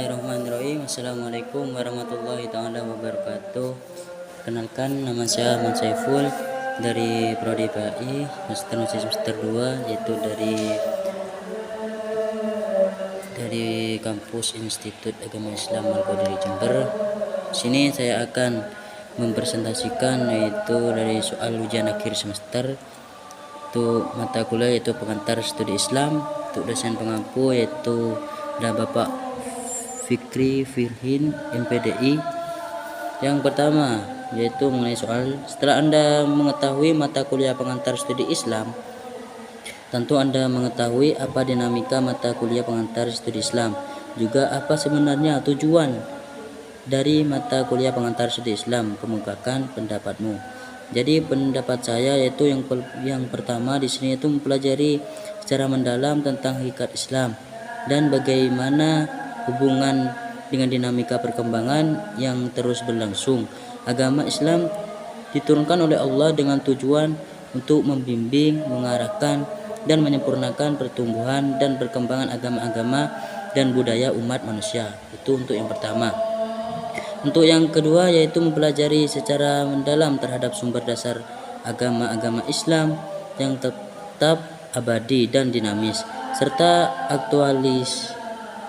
Bismillahirrahmanirrahim. Assalamualaikum warahmatullahi taala wabarakatuh. Kenalkan, nama saya Ahmad Saiful dari Prodi PAI semester 2, yaitu dari kampus Institut Agama Islam Al-Qadiri Jember. Sini saya akan mempresentasikan yaitu dari soal ujian akhir semester. Untuk mata kuliah yaitu pengantar studi Islam. Untuk dosen pengampu yaitu ada Bapak Fikri Firhin MPDI. Yang pertama yaitu mengenai soal, setelah Anda mengetahui mata kuliah pengantar studi Islam, tentu Anda mengetahui apa dinamika mata kuliah pengantar studi Islam, juga apa sebenarnya tujuan dari mata kuliah pengantar studi Islam. Kemukakan pendapatmu. Jadi pendapat saya yaitu yang pertama di sini itu mempelajari secara mendalam tentang hakikat Islam dan bagaimana hubungan dengan dinamika perkembangan yang terus berlangsung. Agama Islam diturunkan oleh Allah dengan tujuan untuk membimbing, mengarahkan, dan menyempurnakan pertumbuhan dan perkembangan agama-agama dan budaya umat manusia. Itu untuk yang pertama. Untuk yang kedua yaitu mempelajari secara mendalam terhadap sumber dasar agama-agama Islam yang tetap abadi dan dinamis, serta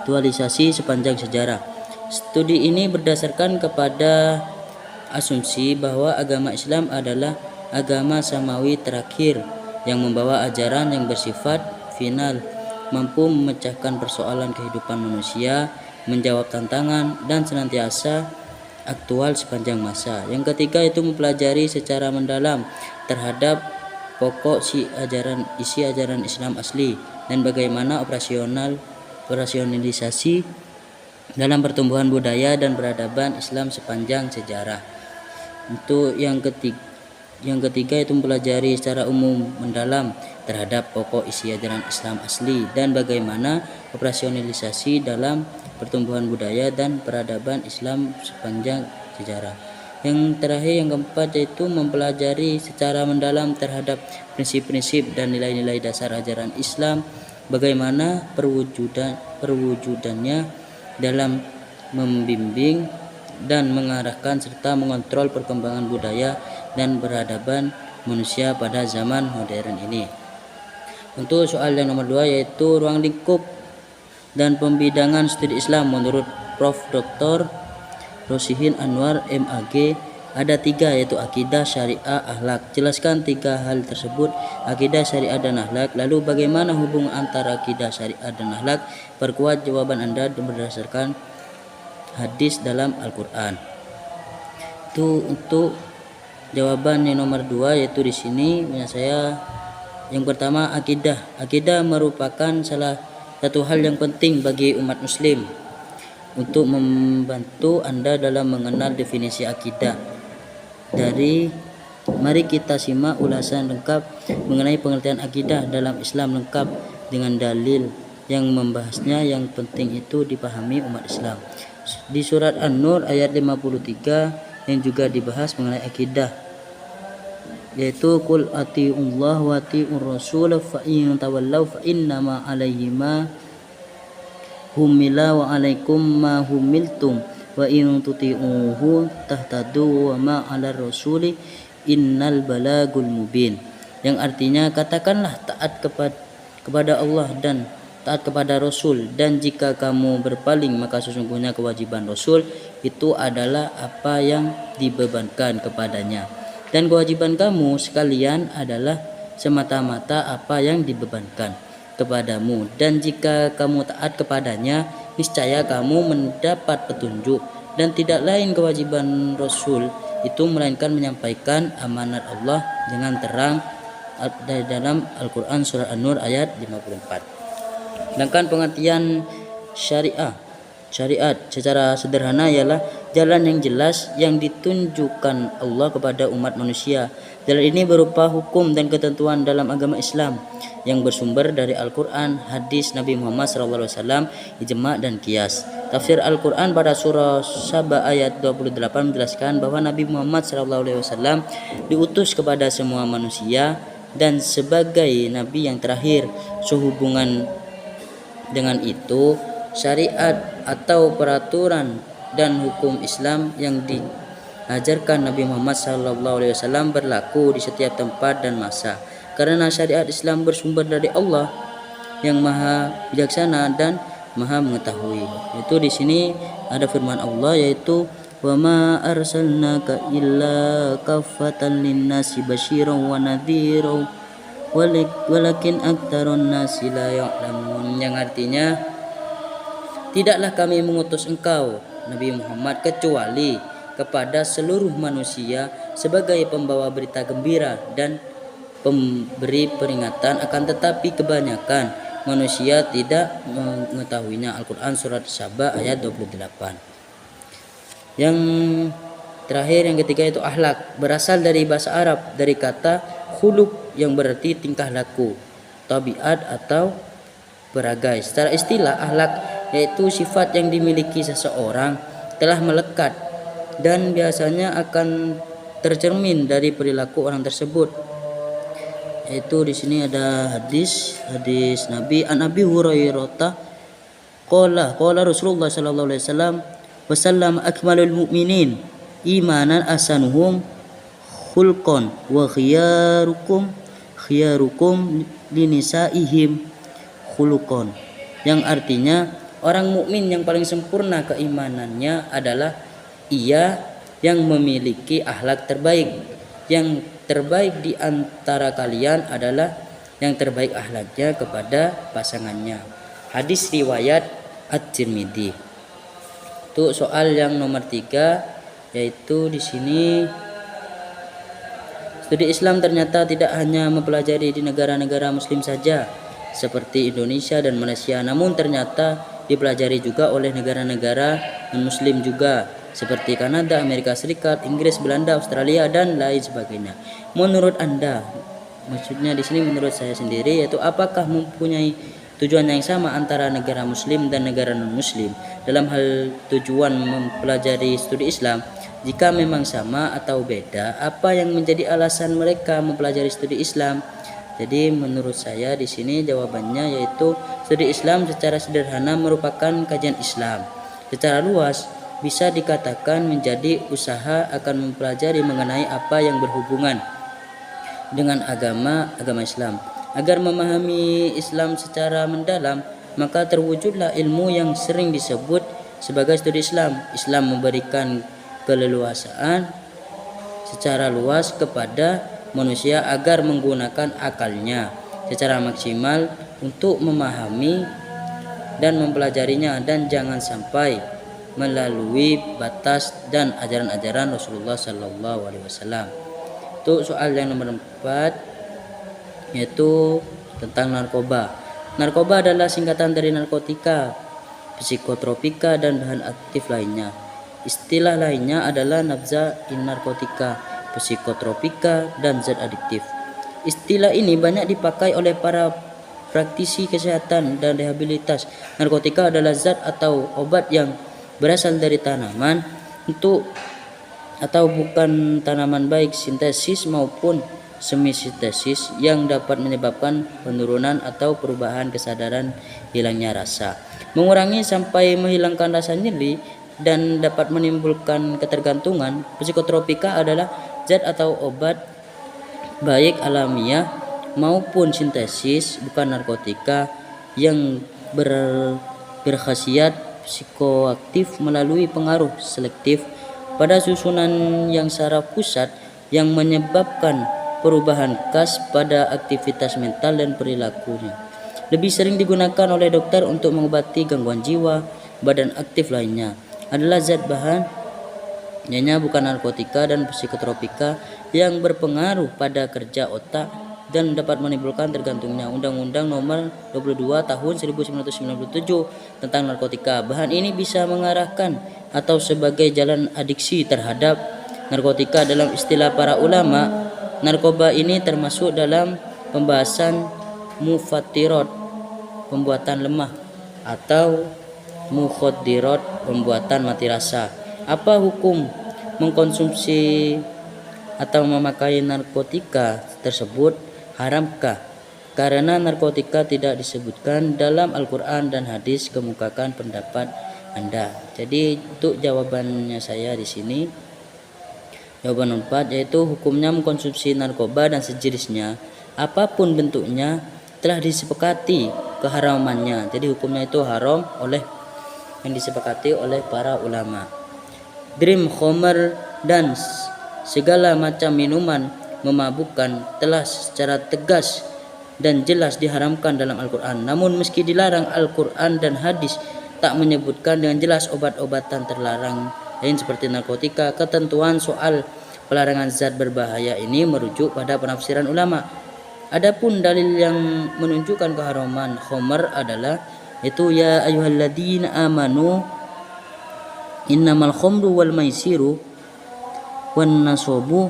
aktualisasi sepanjang sejarah. Studi ini berdasarkan kepada asumsi bahwa agama Islam adalah agama samawi terakhir yang membawa ajaran yang bersifat final, mampu memecahkan persoalan kehidupan manusia, menjawab tantangan, dan senantiasa aktual sepanjang masa. Yang ketiga itu mempelajari secara mendalam terhadap pokok isi ajaran Islam asli dan bagaimana operasionalisasi dalam pertumbuhan budaya dan peradaban Islam sepanjang sejarah. Untuk yang ketiga itu mempelajari secara umum mendalam terhadap pokok isi ajaran Islam asli dan bagaimana operasionalisasi dalam pertumbuhan budaya dan peradaban Islam sepanjang sejarah. Yang terakhir, yang keempat, yaitu mempelajari secara mendalam terhadap prinsip-prinsip dan nilai-nilai dasar ajaran Islam, bagaimana perwujudannya dalam membimbing dan mengarahkan serta mengontrol perkembangan budaya dan peradaban manusia pada zaman modern ini. Untuk soal yang nomor 2 yaitu ruang lingkup dan pembidangan studi Islam menurut Prof. Dr. Rosihin Anwar MAG ada 3 yaitu akidah, syariah, akhlak. Jelaskan 3 hal tersebut, akidah, syariah, dan akhlak. Lalu bagaimana hubungan antara akidah, syariah, dan akhlak? Perkuat jawaban Anda berdasarkan hadis dalam Al-Quran. Itu untuk jawaban yang nomor 2 yaitu di sini saya yang pertama akidah. Akidah merupakan salah satu hal yang penting bagi umat muslim. Untuk membantu Anda dalam mengenal definisi akidah, mari kita simak ulasan lengkap mengenai pengertian akidah dalam Islam lengkap dengan dalil yang membahasnya. Yang penting itu dipahami umat Islam. Di surat An-Nur ayat 53 yang juga dibahas mengenai akidah, yaitu qul atiiullah wa atiiur rasul fa in tawallaw fa innama alaihi ma humila wa alaikum ma humiltum wa in tuti'uhu tahtadu wa ma 'alar rasuli innal balagul mubin. Yang artinya, katakanlah taat kepada Allah dan taat kepada Rasul, dan jika kamu berpaling maka sesungguhnya kewajiban Rasul itu adalah apa yang dibebankan kepadanya, dan kewajiban kamu sekalian adalah semata-mata apa yang dibebankan kepadamu, dan jika kamu taat kepadanya niscaya kamu mendapat petunjuk, dan tidak lain kewajiban Rasul itu melainkan menyampaikan amanat Allah dengan terang dari dalam Al-Quran surah An-Nur ayat 54. Sedangkan pengertian syariat secara sederhana ialah jalan yang jelas yang ditunjukkan Allah kepada umat manusia. Jalan ini berupa hukum dan ketentuan dalam agama Islam yang bersumber dari Al-Quran, hadis Nabi Muhammad SAW, ijma' dan qiyas. Tafsir Al-Quran pada surah Saba ayat 28 menjelaskan bahwa Nabi Muhammad SAW diutus kepada semua manusia dan sebagai Nabi yang terakhir. Sehubungan dengan itu, syariat atau peraturan dan hukum Islam yang diajarkan Nabi Muhammad SAW berlaku di setiap tempat dan masa. Karena syariat Islam bersumber dari Allah yang Maha Bijaksana dan Maha Mengetahui. Itu di sini ada firman Allah yaitu wa ma arsalnaka illa kaffatan linnasi basyiran wa nadhiran walakin aktsarun nasi la ya'lamun, yang artinya tidaklah kami mengutus engkau Nabi Muhammad kecuali kepada seluruh manusia sebagai pembawa berita gembira dan pemberi peringatan, akan tetapi kebanyakan manusia tidak mengetahuinya. Al-Quran surat Saba ayat 28. Yang terakhir, yang ketiga itu akhlak, berasal dari bahasa Arab dari kata khuluq yang berarti tingkah laku, tabiat atau beragai. Secara istilah, akhlak yaitu sifat yang dimiliki seseorang telah melekat dan biasanya akan tercermin dari perilaku orang tersebut. Yaitu di sini ada hadis Nabi an Abi Hurairah qala Rasulullah sallallahu alaihi wasallam akmalul mu'minin imanan asanuhum khulqan wa khiyarukum linisaihim khuluqan, yang artinya orang mukmin yang paling sempurna keimanannya adalah ia yang memiliki akhlak terbaik. Yang terbaik di antara kalian adalah yang terbaik akhlaknya kepada pasangannya. Hadis riwayat At-Tirmidzi. Itu soal yang nomor 3, yaitu di sini studi Islam ternyata tidak hanya mempelajari di negara-negara muslim saja seperti Indonesia dan Malaysia, namun ternyata dipelajari juga oleh negara-negara non-muslim juga seperti Kanada, Amerika Serikat, Inggris, Belanda, Australia dan lain sebagainya. Menurut Anda, maksudnya di sini menurut saya sendiri, yaitu apakah mempunyai tujuan yang sama antara negara muslim dan negara non-muslim dalam hal tujuan mempelajari studi Islam? Jika memang sama atau beda, apa yang menjadi alasan mereka mempelajari studi Islam? Jadi menurut saya di sini jawabannya yaitu studi Islam secara sederhana merupakan kajian Islam. Secara luas bisa dikatakan menjadi usaha akan mempelajari mengenai apa yang berhubungan dengan agama Islam. Agar memahami Islam secara mendalam, maka terwujudlah ilmu yang sering disebut sebagai studi Islam. Islam memberikan keleluasaan secara luas kepada manusia agar menggunakan akalnya secara maksimal untuk memahami dan mempelajarinya, dan jangan sampai melalui batas dan ajaran-ajaran Rasulullah Sallallahu Alaihi Wasallam. Itu soal yang nomor 4, yaitu tentang narkoba. Narkoba adalah singkatan dari narkotika, psikotropika dan bahan aktif lainnya. Istilah lainnya adalah nabza in narkotika, psikotropika dan zat adiktif. Istilah ini banyak dipakai oleh para praktisi kesehatan dan rehabilitas. Narkotika adalah zat atau obat yang berasal dari tanaman atau bukan tanaman, baik sintesis maupun semi sintesis, yang dapat menyebabkan penurunan atau perubahan kesadaran, hilangnya rasa, mengurangi sampai menghilangkan rasa nyeri, dan dapat menimbulkan ketergantungan. Psikotropika adalah zat atau obat baik alamiah maupun sintesis, bukan narkotika, yang berkhasiat psikoaktif melalui pengaruh selektif pada susunan yang saraf pusat yang menyebabkan perubahan khas pada aktivitas mental dan perilakunya. Lebih sering digunakan oleh dokter untuk mengobati gangguan jiwa, badan aktif lainnya. Adalah zat bahannya bukan narkotika dan psikotropika yang berpengaruh pada kerja otak dan dapat menimbulkan tergantungnya. Undang-Undang Nomor 22 Tahun 1997 tentang narkotika. Bahan ini bisa mengarahkan atau sebagai jalan adiksi terhadap narkotika. Dalam istilah para ulama, narkoba ini termasuk dalam pembahasan mufattirat, pembuatan lemah, atau mukhaddirat, pembuatan mati rasa. Apa hukum mengkonsumsi atau memakai narkotika tersebut? Haramkah? Karena narkotika tidak disebutkan dalam Al-Quran dan hadis, kemukakan pendapat Anda. Jadi untuk jawabannya saya di sini, jawaban 4 yaitu hukumnya mengkonsumsi narkoba dan sejenisnya apapun bentuknya telah disepakati keharamannya. Jadi hukumnya itu haram oleh yang disepakati oleh para ulama. Dream, khamr dan segala macam minuman memabukkan telah secara tegas dan jelas diharamkan dalam Al-Quran. Namun meski dilarang, Al-Quran dan hadis tak menyebutkan dengan jelas obat-obatan terlarang lain seperti narkotika. Ketentuan soal pelarangan zat berbahaya ini merujuk pada penafsiran ulama. Adapun dalil yang menunjukkan keharaman khamr adalah itu ya ayyuhalladzina amanu innamal khamru wal maisiru wan nasabu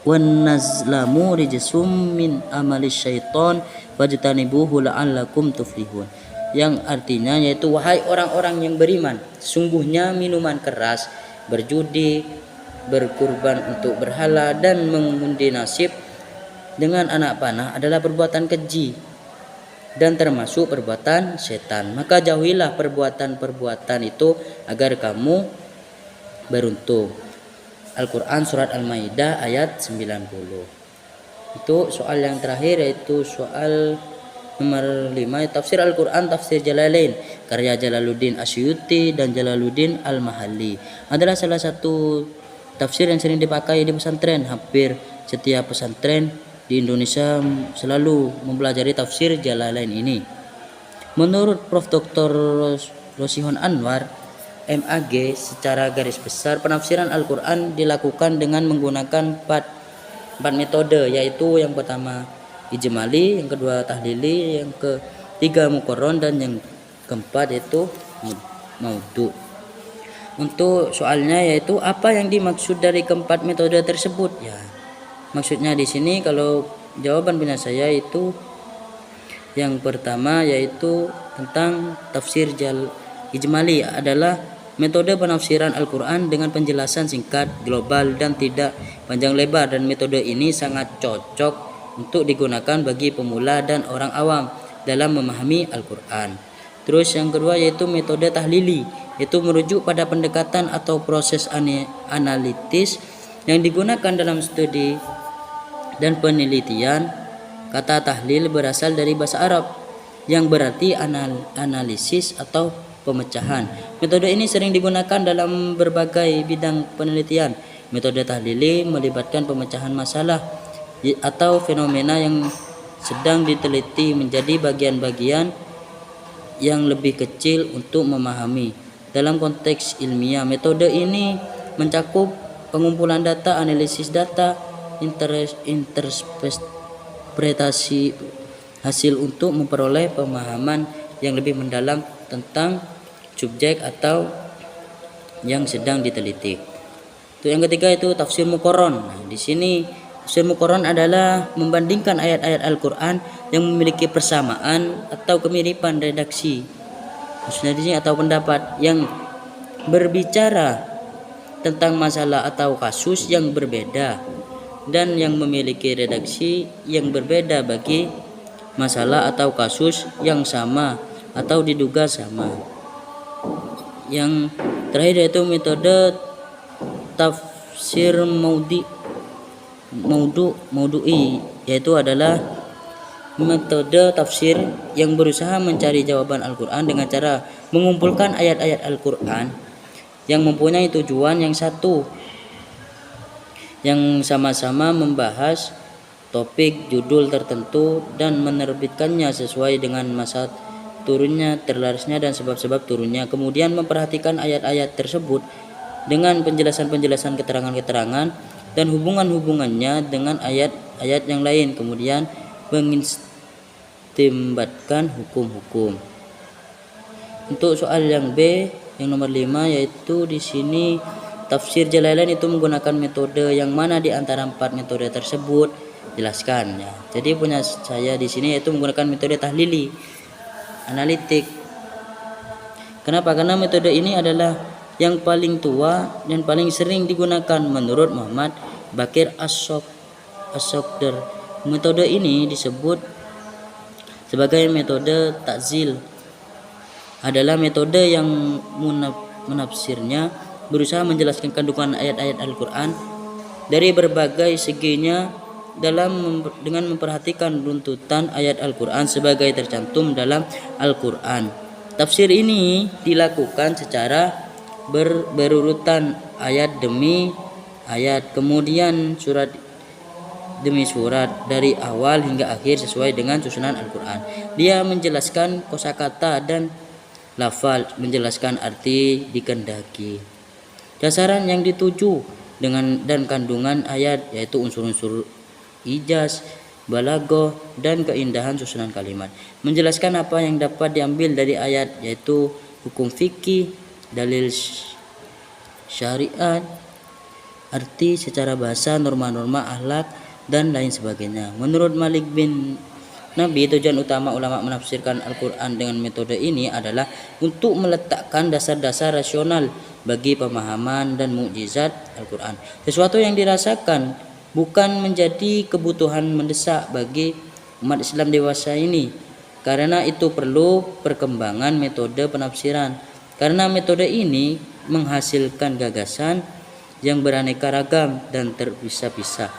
wan nazlamu rijsum min amalis syaiton wajtanibuhu la'allakum tuflihun. Yang artinya yaitu wahai orang-orang yang beriman, sesungguhnya minuman keras, berjudi, berkurban untuk berhala dan mengundi nasib dengan anak panah adalah perbuatan keji dan termasuk perbuatan setan. Maka jauhilah perbuatan-perbuatan itu agar kamu beruntung. Al-Quran surat Al-Maidah ayat 90. Itu soal yang terakhir, yaitu soal nomor 5, tafsir Al-Quran tafsir Jalalain karya Jalaluddin Asyuti dan Jalaluddin Al-Mahalli adalah salah satu tafsir yang sering dipakai di pesantren. Hampir setiap pesantren di Indonesia selalu mempelajari tafsir Jalalain ini. Menurut Prof. Dr. Rosihon Anwar MAG, secara garis besar penafsiran Al-Quran dilakukan dengan menggunakan empat metode, yaitu yang pertama ijmali, yang kedua tahlili, yang ketiga muqarron, dan yang keempat yaitu maudhu. Untuk soalnya yaitu apa yang dimaksud dari keempat metode tersebut? Ya, maksudnya di sini kalau jawaban punya saya itu yang pertama yaitu tentang tafsir ijmali adalah metode penafsiran Al-Quran dengan penjelasan singkat, global, dan tidak panjang lebar, dan metode ini sangat cocok untuk digunakan bagi pemula dan orang awam dalam memahami Al-Quran. Terus yang kedua yaitu metode tahlili, yaitu merujuk pada pendekatan atau proses analitis yang digunakan dalam studi dan penelitian. Kata tahlil berasal dari bahasa Arab yang berarti analisis atau pemecahan. Metode ini sering digunakan dalam berbagai bidang penelitian. Metode tahlili melibatkan pemecahan masalah atau fenomena yang sedang diteliti menjadi bagian-bagian yang lebih kecil untuk memahami. Dalam konteks ilmiah, metode ini mencakup pengumpulan data, analisis data, interpretasi hasil untuk memperoleh pemahaman yang lebih mendalam tentang subjek atau yang sedang diteliti. Itu yang ketiga itu tafsir muqarron. Nah, di sini tafsir muqarron adalah membandingkan ayat-ayat Al-Quran yang memiliki persamaan atau kemiripan redaksi, maksudnya di sini atau pendapat yang berbicara tentang masalah atau kasus yang berbeda dan yang memiliki redaksi yang berbeda bagi masalah atau kasus yang sama atau diduga sama. Yang terakhir yaitu metode tafsir maudhu'i, yaitu adalah metode tafsir yang berusaha mencari jawaban Al-Quran dengan cara mengumpulkan ayat-ayat Al-Quran yang mempunyai tujuan yang satu, yang sama-sama membahas topik judul tertentu dan menerbitkannya sesuai dengan masa turunnya, terlarisnya, dan sebab-sebab turunnya. Kemudian memperhatikan ayat-ayat tersebut dengan penjelasan-penjelasan, keterangan-keterangan, dan hubungan-hubungannya dengan ayat-ayat yang lain. Kemudian mengistimbatkan hukum-hukum. Untuk soal yang B, yang nomor 5, yaitu di sini tafsir Jalalain itu menggunakan metode yang mana di antara 4 metode tersebut? Jelaskan ya. Jadi punya saya di sini yaitu menggunakan metode tahlili, analitik. Kenapa? Karena metode ini adalah yang paling tua dan paling sering digunakan menurut Muhammad Bakir As-Sof as-Sokder. Metode ini disebut sebagai metode takzil. Adalah metode yang menafsirnya berusaha menjelaskan kandungan ayat-ayat Al-Quran dari berbagai seginya dengan memperhatikan runtutan ayat Al-Quran sebagai tercantum dalam Al-Quran. Tafsir ini dilakukan secara berurutan ayat demi ayat, kemudian surat demi surat dari awal hingga akhir sesuai dengan susunan Al-Quran. Dia menjelaskan kosakata dan lafal, menjelaskan arti dikehendaki. Dasaran yang dituju dan kandungan ayat yaitu unsur-unsur ijaz, balaghah, dan keindahan susunan kalimat. Menjelaskan apa yang dapat diambil dari ayat yaitu hukum fikih, dalil syariat, arti secara bahasa, norma-norma akhlak, dan lain sebagainya. Menurut Malik bin Nabi, tujuan utama ulama menafsirkan Al-Quran dengan metode ini adalah untuk meletakkan dasar-dasar rasional bagi pemahaman dan mukjizat Al-Quran. Sesuatu yang dirasakan bukan menjadi kebutuhan mendesak bagi umat Islam dewasa ini. Karena itu perlu perkembangan metode penafsiran. Karena metode ini menghasilkan gagasan yang beraneka ragam dan terpisah-pisah.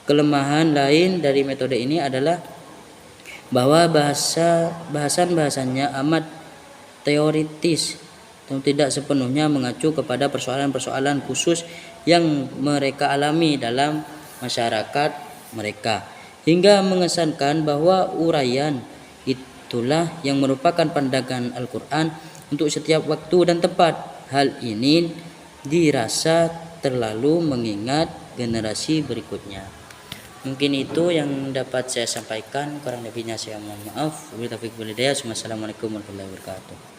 Kelemahan lain dari metode ini adalah bahwa bahasannya amat teoritis dan tidak sepenuhnya mengacu kepada persoalan-persoalan khusus yang mereka alami dalam masyarakat mereka, hingga mengesankan bahwa uraian itulah yang merupakan pandangan Al-Quran untuk setiap waktu dan tempat. Hal ini dirasa terlalu mengingat generasi berikutnya. Mungkin itu yang dapat saya sampaikan, kurang lebihnya saya mohon maaf. Wabillahi taufiq wal hidayah. Wassalamualaikum warahmatullahi wabarakatuh.